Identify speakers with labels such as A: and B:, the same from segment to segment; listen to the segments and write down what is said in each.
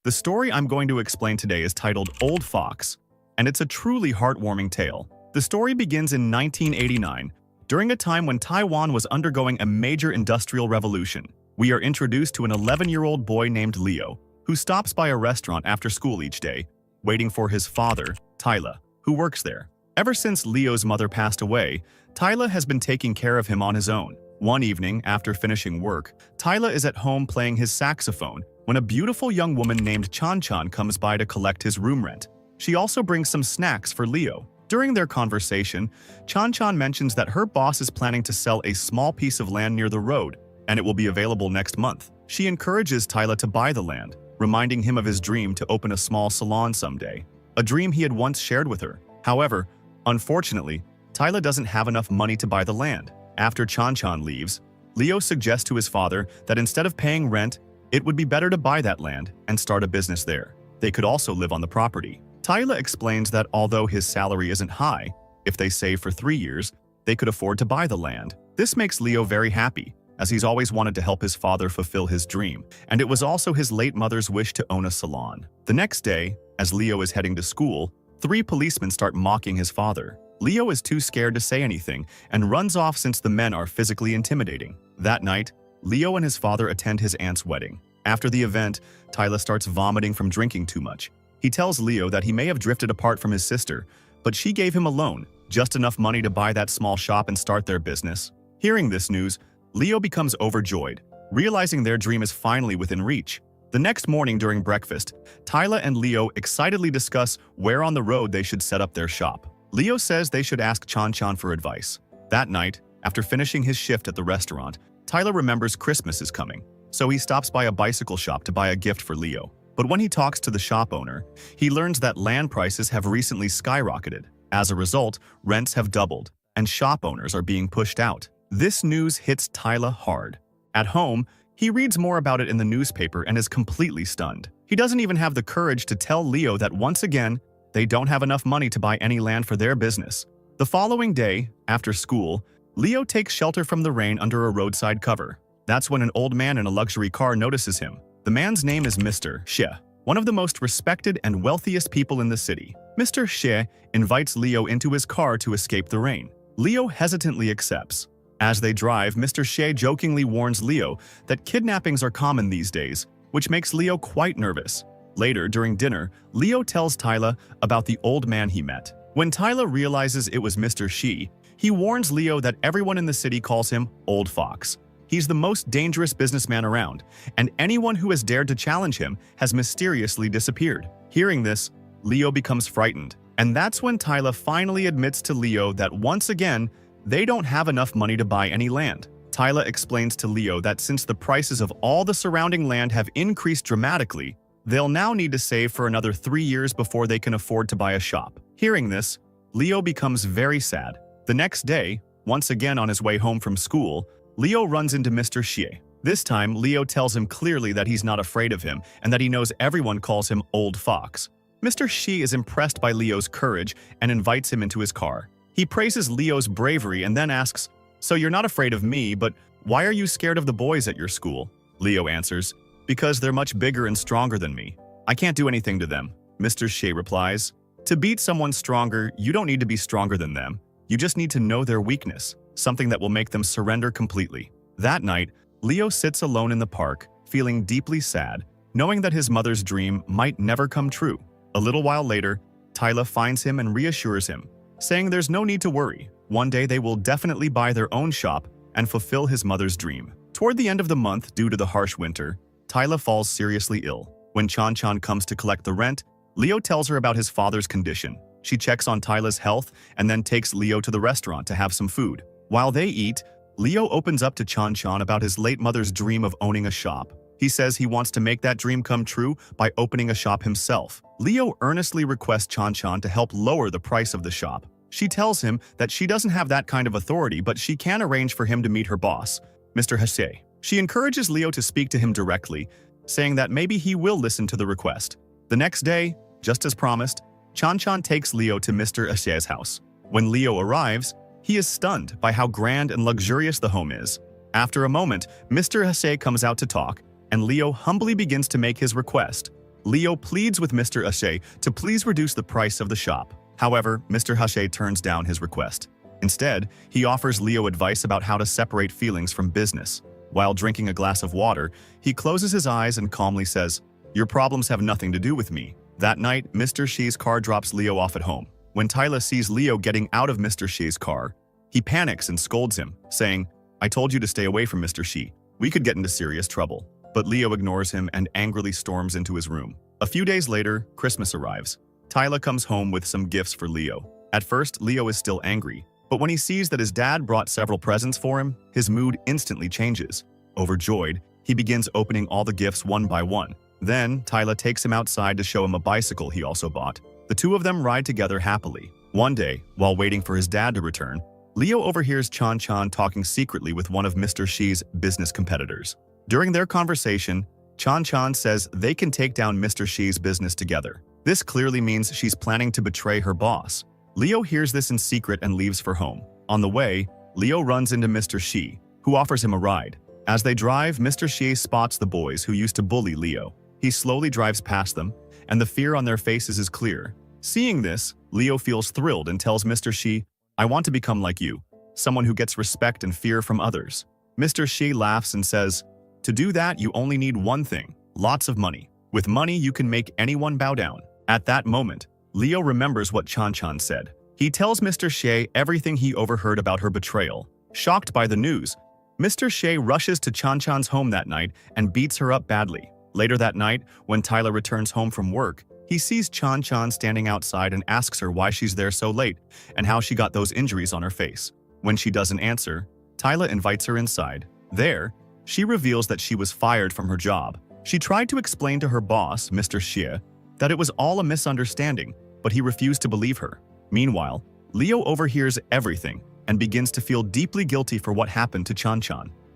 A: The story I'm going to explain today is titled Old Fox, and it's a truly heartwarming tale. The story begins in 1989, during a time when Taiwan was undergoing a major industrial revolution. We are introduced to an 11-year-old boy named Leo, who stops by a restaurant after school each day, waiting for his father, Tyler, who works there. Ever since Leo's mother passed away, Tyler has been taking care of him on his own. One evening, after finishing work, Tyler is at home playing his saxophone when a beautiful young woman named Chan comes by to collect his room rent. She also brings some snacks for Leo. During their conversation, Chan mentions that her boss is planning to sell a small piece of land near the road, and it will be available next month. She encourages Tyler to buy the land, reminding him of his dream to open a small salon someday, a dream he had once shared with her. However, unfortunately, Tyler doesn't have enough money to buy the land. After Chan leaves, Leo suggests to his father that instead of paying rent, it would be better to buy that land and start a business there. They could also live on the property. Tyler explains that although his salary isn't high, if they save for 3 years, they could afford to buy the land. This makes Leo very happy, as he's always wanted to help his father fulfill his dream, and it was also his late mother's wish to own a salon. The next day, as Leo is heading to school, 3 policemen start mocking his father. Leo is too scared to say anything and runs off since the men are physically intimidating. That night, Leo and his father attend his aunt's wedding. After the event, Tyler starts vomiting from drinking too much. He tells Leo that he may have drifted apart from his sister, but she gave him a loan, just enough money to buy that small shop and start their business. Hearing this news, Leo becomes overjoyed, realizing their dream is finally within reach. The next morning during breakfast, Tyler and Leo excitedly discuss where on the road they should set up their shop. Leo says they should ask Chan for advice. That night, after finishing his shift at the restaurant, Tyler remembers Christmas is coming, so he stops by a bicycle shop to buy a gift for Leo. But when he talks to the shop owner, he learns that land prices have recently skyrocketed. As a result, rents have doubled, and shop owners are being pushed out. This news hits Tyler hard. At home, he reads more about it in the newspaper and is completely stunned. He doesn't even have the courage to tell Leo that once again, they don't have enough money to buy any land for their business. The following day, after school, Leo takes shelter from the rain under a roadside cover. That's when an old man in a luxury car notices him. The man's name is Mr. Xie, one of the most respected and wealthiest people in the city. Mr. Xie invites Leo into his car to escape the rain. Leo hesitantly accepts. As they drive, Mr. Xie jokingly warns Leo that kidnappings are common these days, which makes Leo quite nervous. Later, during dinner, Leo tells Tyler about the old man he met. When Tyler realizes it was Mr. Xie, he warns Leo that everyone in the city calls him Old Fox. He's the most dangerous businessman around, and anyone who has dared to challenge him has mysteriously disappeared. Hearing this, Leo becomes frightened, and that's when Tyler finally admits to Leo that once again, they don't have enough money to buy any land. Tyler explains to Leo that since the prices of all the surrounding land have increased dramatically, they'll now need to save for another 3 years before they can afford to buy a shop. Hearing this, Leo becomes very sad. The next day, once again on his way home from school, Leo runs into Mr. Xie. This time, Leo tells him clearly that he's not afraid of him and that he knows everyone calls him Old Fox. Mr. Xie is impressed by Leo's courage and invites him into his car. He praises Leo's bravery and then asks, "So you're not afraid of me, but why are you scared of the boys at your school?" Leo answers, "Because they're much bigger and stronger than me. I can't do anything to them." Mr. Xie replies, "To beat someone stronger, you don't need to be stronger than them. You just need to know their weakness, something that will make them surrender completely." That night, Leo sits alone in the park, feeling deeply sad, knowing that his mother's dream might never come true. A little while later, Tyler finds him and reassures him, saying there's no need to worry. One day they will definitely buy their own shop and fulfill his mother's dream. Toward the end of the month, due to the harsh winter, Tyler falls seriously ill. When Chan comes to collect the rent, Leo tells her about his father's condition. She checks on Tyler's health and then takes Leo to the restaurant to have some food. While they eat, Leo opens up to Chan about his late mother's dream of owning a shop. He says he wants to make that dream come true by opening a shop himself. Leo earnestly requests Chan to help lower the price of the shop. She tells him that she doesn't have that kind of authority, but she can arrange for him to meet her boss, Mr. Xie. She encourages Leo to speak to him directly, saying that maybe he will listen to the request. The next day, just as promised, Chan takes Leo to Mr. Xie's house. When Leo arrives, he is stunned by how grand and luxurious the home is. After a moment, Mr. Xie comes out to talk, and Leo humbly begins to make his request. Leo pleads with Mr. Hache to please reduce the price of the shop. However, Mr. Hache turns down his request. Instead, he offers Leo advice about how to separate feelings from business. While drinking a glass of water, he closes his eyes and calmly says, "Your problems have nothing to do with me." That night, Mr. Shi's car drops Leo off at home. When Tyler sees Leo getting out of Mr. Shi's car, he panics and scolds him, saying, "I told you to stay away from Mr. Shi. We could get into serious trouble." But Leo ignores him and angrily storms into his room. A few days later, Christmas arrives. Tyler comes home with some gifts for Leo. At first, Leo is still angry, but when he sees that his dad brought several presents for him, his mood instantly changes. Overjoyed, he begins opening all the gifts one by one. Then, Tyler takes him outside to show him a bicycle he also bought. The two of them ride together happily. One day, while waiting for his dad to return, Leo overhears Chan talking secretly with one of Mr. Shi's business competitors. During their conversation, Chan says they can take down Mr. Shi's business together. This clearly means she's planning to betray her boss. Leo hears this in secret and leaves for home. On the way, Leo runs into Mr. Shi, who offers him a ride. As they drive, Mr. Shi spots the boys who used to bully Leo. He slowly drives past them, and the fear on their faces is clear. Seeing this, Leo feels thrilled and tells Mr. Shi, "I want to become like you, someone who gets respect and fear from others." Mr. Shi laughs and says, "To do that, you only need one thing: lots of money. With money, you can make anyone bow down." At that moment, Leo remembers what Chan said. He tells Mr. Shi everything he overheard about her betrayal. Shocked by the news, Mr. Shi rushes to Chan's home that night and beats her up badly. Later that night, when Tyler returns home from work, he sees Chan standing outside and asks her why she's there so late and how she got those injuries on her face. When she doesn't answer, Tyler invites her inside. There, she reveals that she was fired from her job. She tried to explain to her boss, Mr. Shi, that it was all a misunderstanding, but he refused to believe her. Meanwhile, Leo overhears everything and begins to feel deeply guilty for what happened to Chan.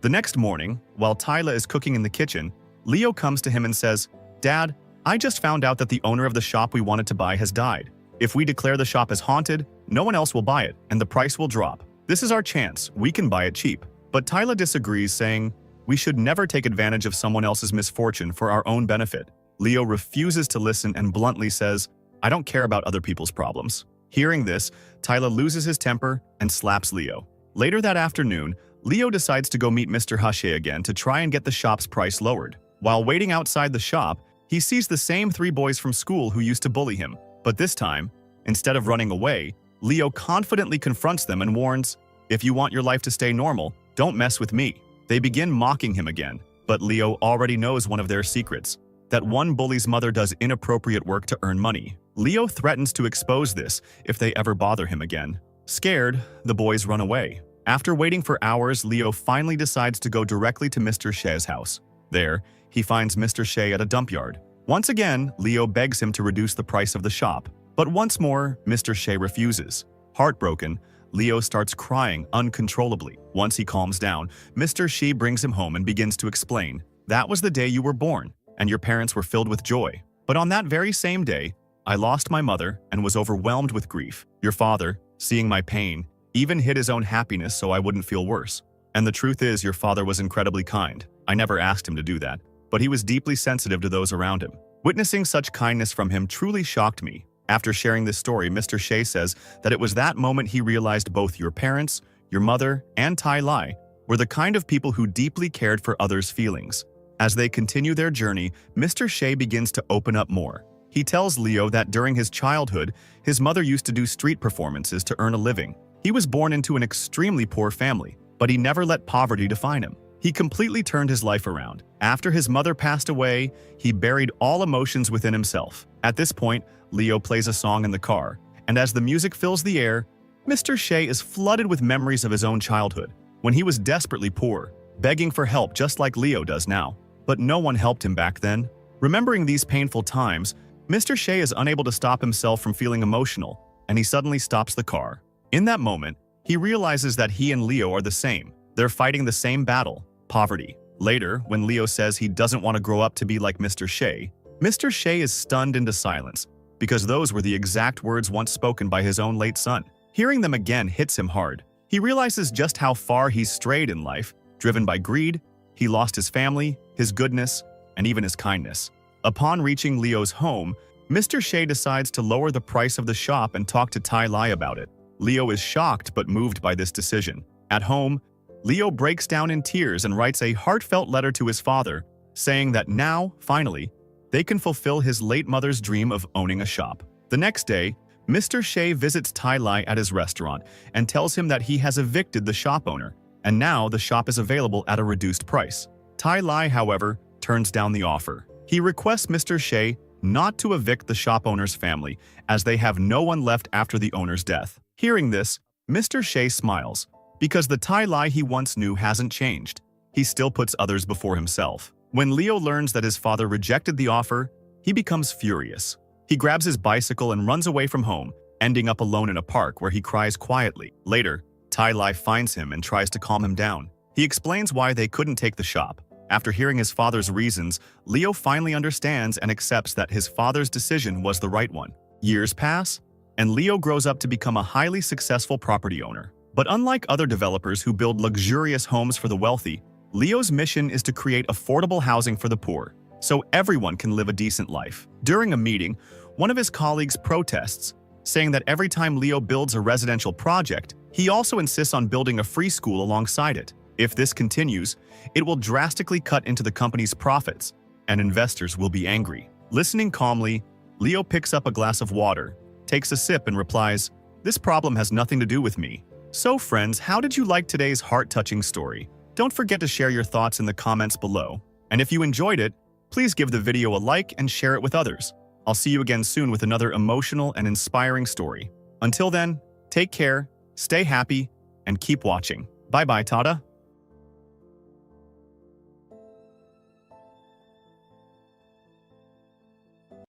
A: The next morning, while Tyler is cooking in the kitchen, Leo comes to him and says, "Dad, I just found out that the owner of the shop we wanted to buy has died. If we declare the shop as haunted, no one else will buy it and the price will drop. This is our chance, we can buy it cheap." But Tyler disagrees, saying, "We should never take advantage of someone else's misfortune for our own benefit." Leo refuses to listen and bluntly says, "I don't care about other people's problems." Hearing this, Tyler loses his temper and slaps Leo. Later that afternoon, Leo decides to go meet Mr. Hache again to try and get the shop's price lowered. While waiting outside the shop, he sees the same three boys from school who used to bully him. But this time, instead of running away, Leo confidently confronts them and warns, "If you want your life to stay normal, don't mess with me." They begin mocking him again, but Leo already knows one of their secrets: that one bully's mother does inappropriate work to earn money. Leo threatens to expose this if they ever bother him again. Scared, the boys run away. After waiting for hours, Leo finally decides to go directly to Mr. Shi's house. There, he finds Mr. Shi at a dump yard. Once again, Leo begs him to reduce the price of the shop, but once more, Mr. Shi refuses. Heartbroken, Leo starts crying uncontrollably. Once he calms down, Mr. Shi brings him home and begins to explain, "That was the day you were born, and your parents were filled with joy. But on that very same day, I lost my mother and was overwhelmed with grief. Your father, seeing my pain, even hid his own happiness so I wouldn't feel worse. And the truth is, your father was incredibly kind. I never asked him to do that, but he was deeply sensitive to those around him. Witnessing such kindness from him truly shocked me." After sharing this story, Mr. Shi says that it was that moment he realized both your parents, your mother, and Tai Lai were the kind of people who deeply cared for others' feelings. As they continue their journey, Mr. Shi begins to open up more. He tells Leo that during his childhood, his mother used to do street performances to earn a living. He was born into an extremely poor family, but he never let poverty define him. He completely turned his life around. After his mother passed away, he buried all emotions within himself. At this point, Leo plays a song in the car, and as the music fills the air, Mr. Shi is flooded with memories of his own childhood, when he was desperately poor, begging for help just like Leo does now. But no one helped him back then. Remembering these painful times, Mr. Shi is unable to stop himself from feeling emotional, and he suddenly stops the car. In that moment, he realizes that he and Leo are the same. They're fighting the same battle: poverty. Later, when Leo says he doesn't want to grow up to be like Mr. Shi is stunned into silence, because those were the exact words once spoken by his own late son. Hearing them again hits him hard. He realizes just how far he's strayed in life. Driven by greed, he lost his family, his goodness, and even his kindness. Upon reaching Leo's home, Mr. Shea decides to lower the price of the shop and talk to Tai Lai about it. Leo is shocked but moved by this decision. At home, Leo breaks down in tears and writes a heartfelt letter to his father, saying that now, finally, they can fulfill his late mother's dream of owning a shop. The next day, Mr. Shea visits Tai Lai at his restaurant and tells him that he has evicted the shop owner, and now the shop is available at a reduced price. Tai Lai, however, turns down the offer. He requests Mr. Shea not to evict the shop owner's family, as they have no one left after the owner's death. Hearing this, Mr. Shea smiles, because the Tai Lai he once knew hasn't changed. He still puts others before himself. When Leo learns that his father rejected the offer, he becomes furious. He grabs his bicycle and runs away from home, ending up alone in a park where he cries quietly. Later, Tai Lai finds him and tries to calm him down. He explains why they couldn't take the shop. After hearing his father's reasons, Leo finally understands and accepts that his father's decision was the right one. Years pass, and Leo grows up to become a highly successful property owner. But unlike other developers who build luxurious homes for the wealthy, Leo's mission is to create affordable housing for the poor, so everyone can live a decent life. During a meeting, one of his colleagues protests, saying that every time Leo builds a residential project, he also insists on building a free school alongside it. If this continues, it will drastically cut into the company's profits, and investors will be angry. Listening calmly, Leo picks up a glass of water, takes a sip and replies, "This problem has nothing to do with me." So friends, how did you like today's heart-touching story? Don't forget to share your thoughts in the comments below. And if you enjoyed it, please give the video a like and share it with others. I'll see you again soon with another emotional and inspiring story. Until then, take care, stay happy, and keep watching. Bye-bye, Tada.